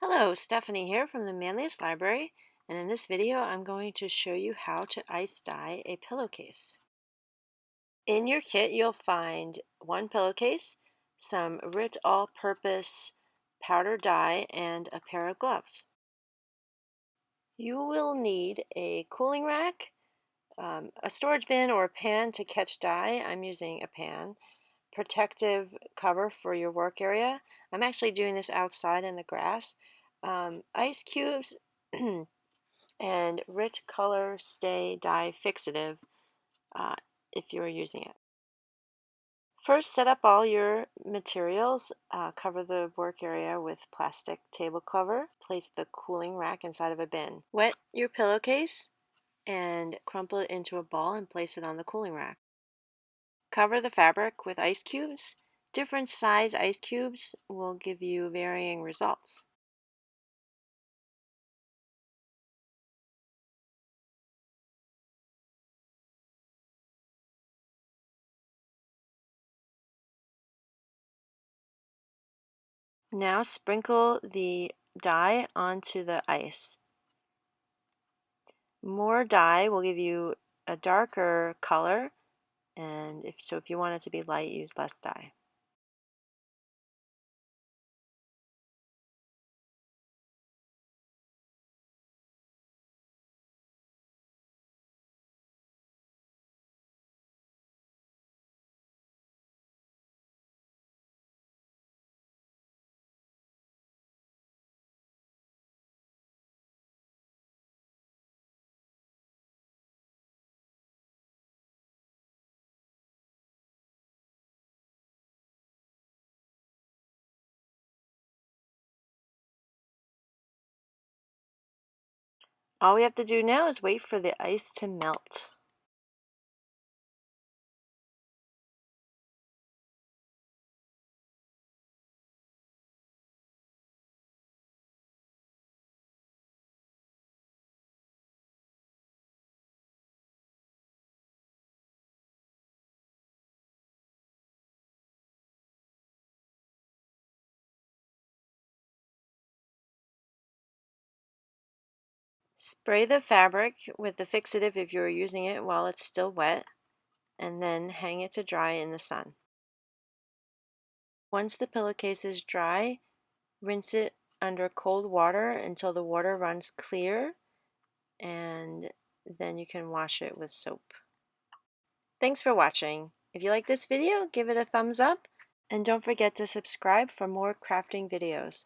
Hello, Stephanie here from the Manlius Library, and in this video I'm going to show you how to ice dye a pillowcase. In your kit you'll find one pillowcase, some RIT all-purpose powder dye, and a pair of gloves. You will need a cooling rack, a storage bin or a pan to catch dye. I'm using a pan. Protective cover for your work area. I'm actually doing this outside in the grass. Ice cubes and RIT Color Stay Dye Fixative uh, if you're using it. First, set up all your materials. Cover the work area with plastic table cover. Place the cooling rack inside of a bin. Wet your pillowcase and crumple it into a ball and place it on the cooling rack. Cover the fabric with ice cubes. Different size ice cubes will give you varying results. Now sprinkle the dye onto the ice. More dye will give you a darker color, and if you want it to be light, use less dye. All we have to do now is wait for the ice to melt. Spray the fabric with the fixative if you're using it while it's still wet, and then hang it to dry in the sun. Once the pillowcase is dry, rinse it under cold water until the water runs clear, and then you can wash it with soap. Thanks for watching. If you like this video, give it a thumbs up, and don't forget to subscribe for more crafting videos.